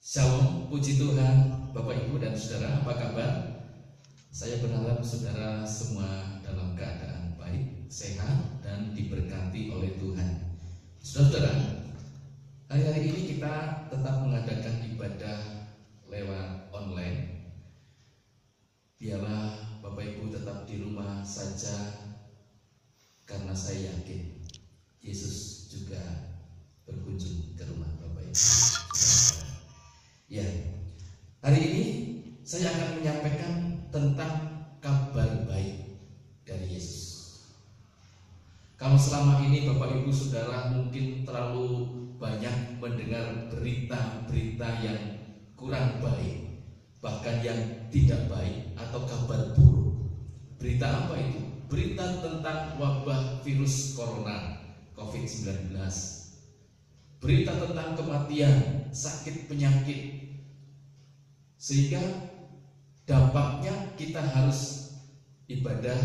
Shalom, puji Tuhan, Bapak Ibu dan Saudara, apa kabar? Saya berharap saudara semua dalam keadaan baik, sehat, dan diberkati oleh Tuhan. Saudara, hari-hari ini kita tetap mengadakan ibadah lewat online. Biarlah Bapak Ibu tetap di rumah saja, karena saya yakin Yesus juga berkunjung ke rumah Bapak Ibu. Ya, hari ini saya akan menyampaikan tentang kabar baik dari Yesus. Kalau selama ini Bapak Ibu Saudara mungkin terlalu banyak mendengar berita-berita yang kurang baik, bahkan yang tidak baik atau kabar buruk. Berita apa itu? Berita tentang wabah virus corona COVID-19. Berita tentang kematian, sakit penyakit. Sehingga dampaknya kita harus ibadah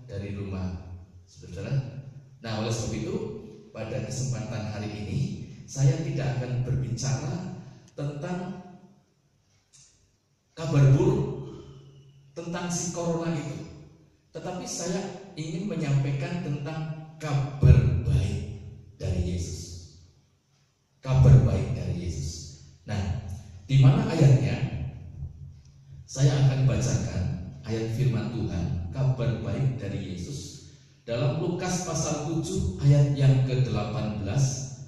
dari rumah, saudara. Nah, oleh sebab itu pada kesempatan hari ini saya tidak akan berbicara tentang kabar buruk tentang si corona itu, tetapi saya ingin menyampaikan tentang kabar baik dari Yesus. Kabar baik dari Yesus. Nah, di mana ayatnya? Saya akan bacakan ayat firman Tuhan, kabar baik dari Yesus, dalam Lukas pasal 7 ayat yang ke-18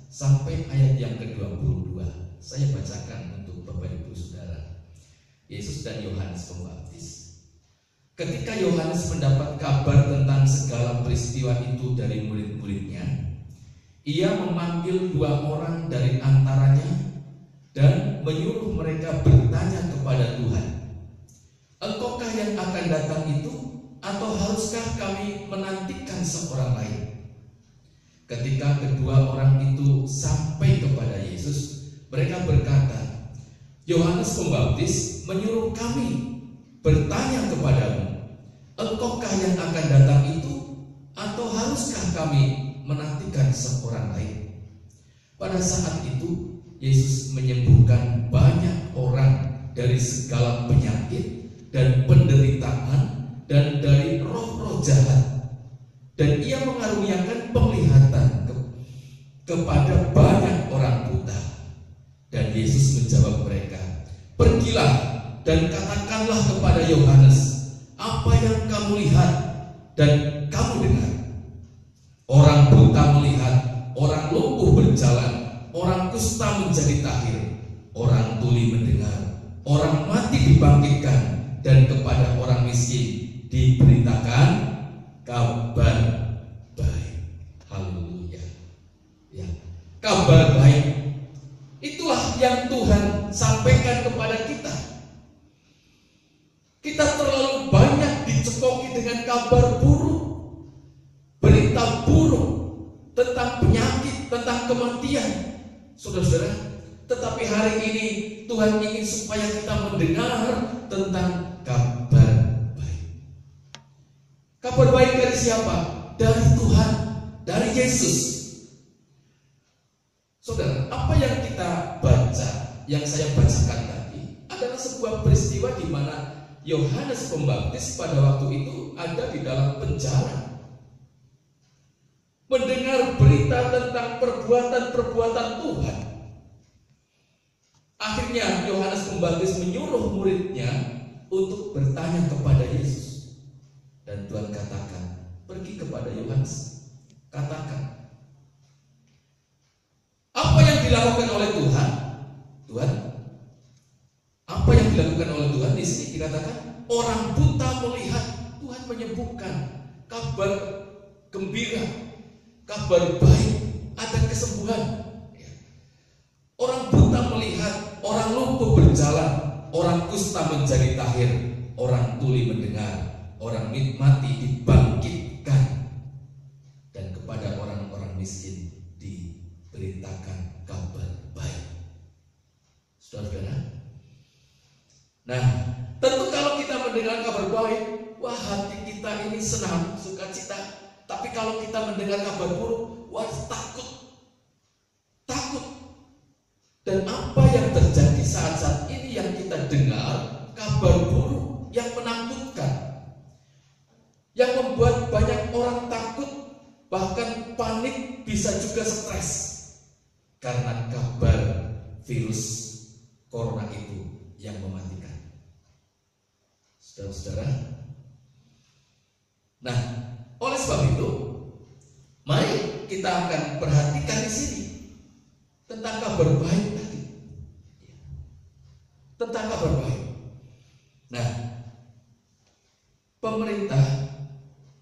sampai ayat yang ke-22. Saya bacakan untuk Bapak Ibu Saudara. Yesus dan Yohanes Pembaptis. Ketika Yohanes mendapat kabar tentang segala peristiwa itu dari murid-muridnya, ia memanggil 2 orang dari antaranya dan menyuruh mereka bertanya kepada Tuhan, "Engkaukah yang akan datang itu, atau haruskah kami menantikan seorang lain?" Ketika kedua orang itu sampai kepada Yesus, mereka berkata, "Yohanes Pembaptis menyuruh kami bertanya kepadamu, engkaukah yang akan datang itu, atau haruskah kami menantikan seorang lain?" Pada saat itu Yesus menyembuhkan banyak orang dari segala penyakit dan penderitaan dan dari roh-roh jahat, dan ia mengaruniakan penglihatan kepada banyak orang buta. Dan Yesus menjawab mereka, "Pergilah dan katakanlah kepada Yohanes apa yang kamu lihat dan kamu dengar. Orang buta melihat, orang lumpuh berjalan, orang kusta menjadi tahir, orang tuli mendengar, orang mati dibangkitkan, dan kepada orang miskin diberitakan kabar baik." Haleluya. Ya, kabar baik itulah yang Tuhan sampaikan kepada kita. Kita terlalu banyak dicekoki dengan kabar buruk, berita buruk tentang penyakit, tentang kematian, saudara-saudara. Tetapi hari ini Tuhan ingin supaya kita mendengar tentang kabar baik. Kabar baik dari siapa? Dari Tuhan, dari Yesus. Saudara, apa yang kita baca, yang saya bacakan tadi, adalah sebuah peristiwa di mana Yohanes Pembaptis pada waktu itu ada di dalam penjara, mendengar berita tentang perbuatan-perbuatan Tuhan. Akhirnya Yohanes Pembaptis menyuruh muridnya untuk bertanya kepada Yesus. Dan Tuhan katakan, "Pergi kepada Yohanes, katakan." Apa yang dilakukan oleh Tuhan? Apa yang dilakukan oleh Tuhan? Di sini dikatakan orang buta melihat. Tuhan menyembuhkan. Kabar gembira, kabar baik, ada kesembuhan. Orang buta melihat, orang lumpuh berjalan, orang kusta menjadi tahir, orang tuli mendengar, orang mati dibangkitkan, dan kepada orang-orang miskin diberitakan kabar baik. Saudara-saudara, nah, tentu kalau kita mendengar kabar baik, wah, hati kita ini senang, sukacita. Tapi kalau kita mendengar kabar buruk, wah, takut. Dan apa yang terjadi saat kabar buruk yang menakutkan, yang membuat banyak orang takut, bahkan panik, bisa juga stres karena kabar virus corona itu yang mematikan. Saudara-saudara, nah, oleh sebab itu, mari kita akan perhatikan di sini tentang kabar baik tadi. Tentang kabar baik. Nah, pemerintah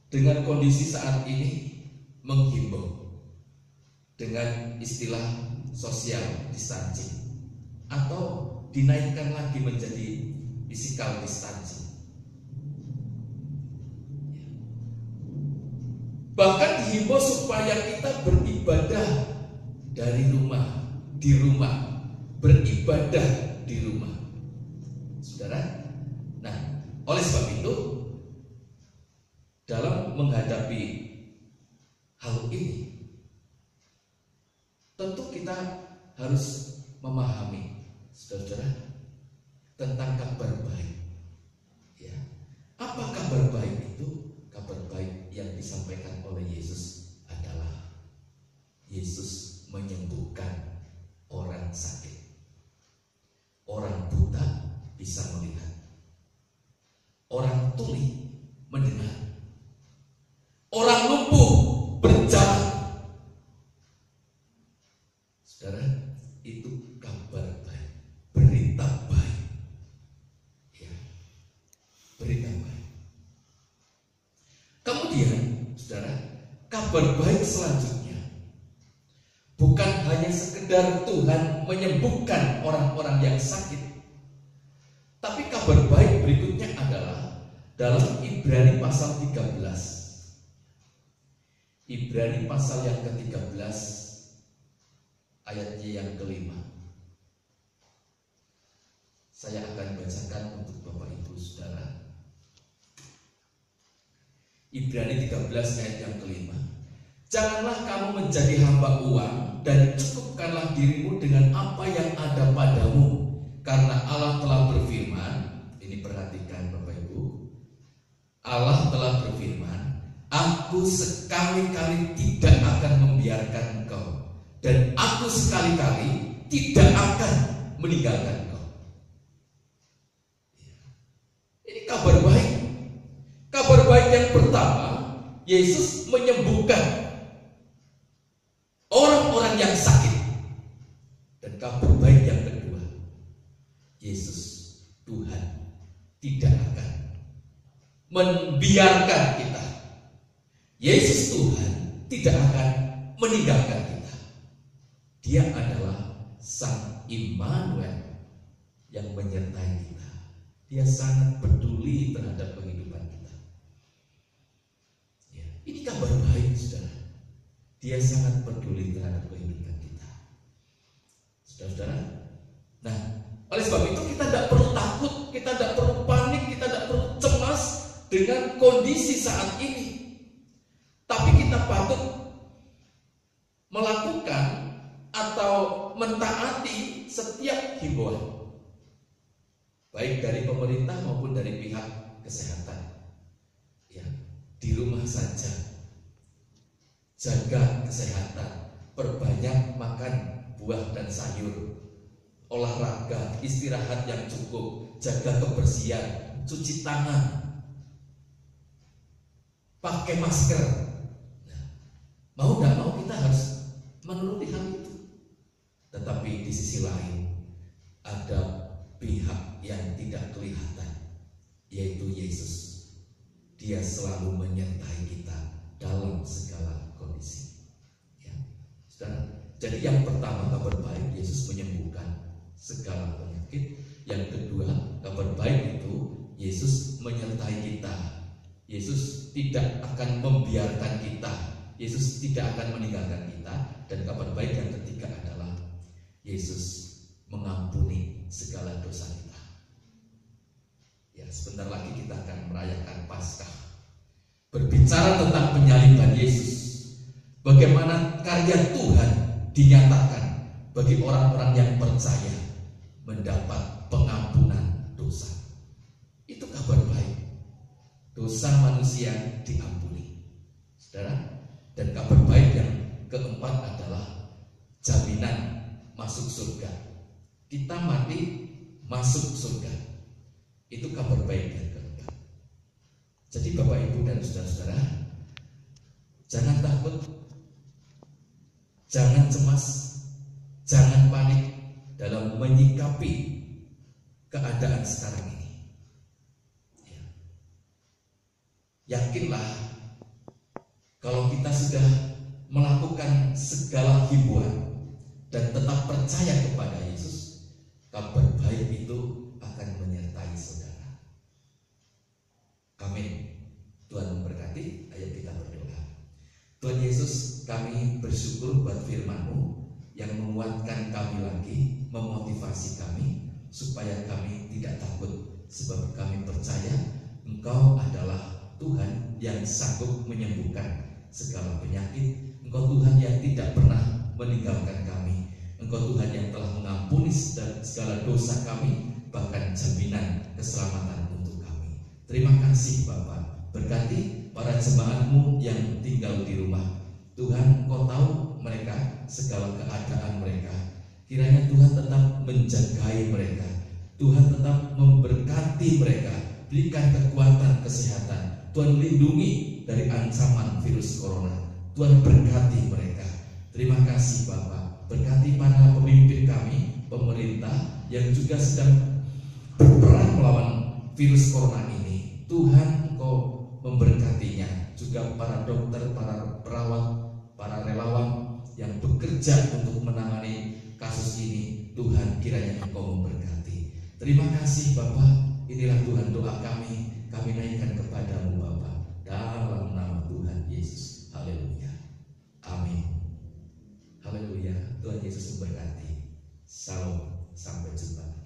dengan kondisi saat ini menghimbau dengan istilah social distancing atau dinaikkan lagi menjadi physical distancing. Bahkan dihimbau supaya kita beribadah dari rumah, di rumah, beribadah di rumah. Saudara, nah, oleh sebab itu, dalam menghadapi hal ini, tentu kita harus memahami, saudara, tentang kabar baik. Ya, apa kabar baik itu? Kabar baik yang disampaikan oleh Yesus adalah Yesus menyembuhkan orang sakit, orang buta bisa melihat, orang tuli mendengar, orang lumpuh berjalan. Saudara, itu kabar baik, berita baik. Ya, berita baik. Kemudian, saudara, kabar baik selanjutnya bukan hanya sekedar Tuhan menyembuhkan orang-orang yang sakit, tapi kabar baik berikutnya adalah dalam Ibrani pasal 13. Ibrani pasal yang ke-13 ayatnya yang ke-5. Saya akan bacakan untuk Bapak Ibu Saudara. Ibrani 13 ayat yang ke-5. Janganlah kamu menjadi hamba uang, dan cukupkanlah dirimu dengan apa yang ada padamu, karena Allah telah berfirman. Ini perhatikan Bapak Ibu, Allah telah berfirman, Aku sekali-kali tidak akan membiarkan engkau, dan Aku sekali-kali tidak akan meninggalkan engkau. Ini kabar baik. Kabar baik yang pertama, Yesus menyembuhkan orang-orang yang sakit. Dan kabar baik yang kedua, Yesus Tuhan tidak akan membiarkan kita. Yesus Tuhan tidak akan meninggalkan kita. Dia adalah Sang Immanuel yang menyertai kita. Dia sangat peduli terhadap kehidupan kita. Ya, ini kabar baik, saudara. Dia sangat peduli terhadap kehidupan kita, saudara-saudara. Nah, oleh sebab itu kita tidak perlu takut, kita tidak perlu panik, kita tidak perlu cemas dengan kondisi saat ini. Tapi kita patut melakukan atau mentaati setiap himbauan, baik dari pemerintah maupun dari pihak kesehatan. Ya, di rumah saja, jaga kesehatan, perbanyak makan buah dan sayur, olahraga, istirahat yang cukup, jaga kebersihan, cuci tangan, pakai masker. Nah, mau nggak mau kita harus menuruti hal itu. Tetapi di sisi lain ada pihak yang tidak kelihatan, yaitu Yesus. Dia selalu menyertai kita dalam segala kondisi. Ya, saudara. Jadi yang pertama, kabar baik, Yesus menyembuhkan segala penyakit. Yang kedua, kabar baik itu Yesus menyertai kita. Yesus tidak akan membiarkan kita. Yesus tidak akan meninggalkan kita. Dan kabar baik yang ketiga adalah Yesus mengampuni segala dosa kita. Ya, sebentar lagi kita akan merayakan Paskah. Berbicara tentang penyaliban Yesus, bagaimana karya Tuhan dinyatakan bagi orang-orang yang percaya mendapat pengampunan dosa. manusia diampuni. Saudara, dan kabar baik yang keempat adalah jaminan masuk surga. Kita mati masuk surga. Itu kabar baik yang keempat. Jadi Bapak Ibu dan saudara-saudara, jangan takut, jangan cemas, jangan panik dalam menyikapi keadaan sekarang ini. Yakinlah kalau kita sudah melakukan segala hiburan dan tetap percaya kepada Yesus, kabar baik itu akan menyertai saudara. Amin. Tuhan memberkati. Ayo kita berdoa. Tuhan Yesus, kami bersyukur buat firman-Mu yang menguatkan kami lagi, memotivasi kami supaya kami tidak takut, sebab kami percaya Engkau adalah Tuhan yang sanggup menyembuhkan segala penyakit. Engkau Tuhan yang tidak pernah meninggalkan kami. Engkau Tuhan yang telah mengampuni segala dosa kami, bahkan jaminan keselamatan untuk kami. Terima kasih Bapa. Berkati para jemaat-Mu yang tinggal di rumah. Tuhan, Engkau tahu mereka, segala keadaan mereka. Kiranya Tuhan tetap menjagai mereka. Tuhan tetap memberkati mereka. Berikan kekuatan kesehatan. Tuhan lindungi dari ancaman virus corona. Tuhan berkati mereka. Terima kasih Bapak. Berkati para pemimpin kami, pemerintah yang juga sedang berperang melawan virus corona ini. Tuhan Engkau memberkatinya. Juga para dokter, para perawat, para relawan yang bekerja untuk menangani kasus ini. Tuhan, kiranya Engkau memberkati. Terima kasih Bapak. Inilah Tuhan doa kami. Kami naikkan kepadamu Bapa, dalam nama Tuhan Yesus. Haleluya. Amin. Haleluya. Tuhan Yesus memberkati. Salam. Sampai jumpa.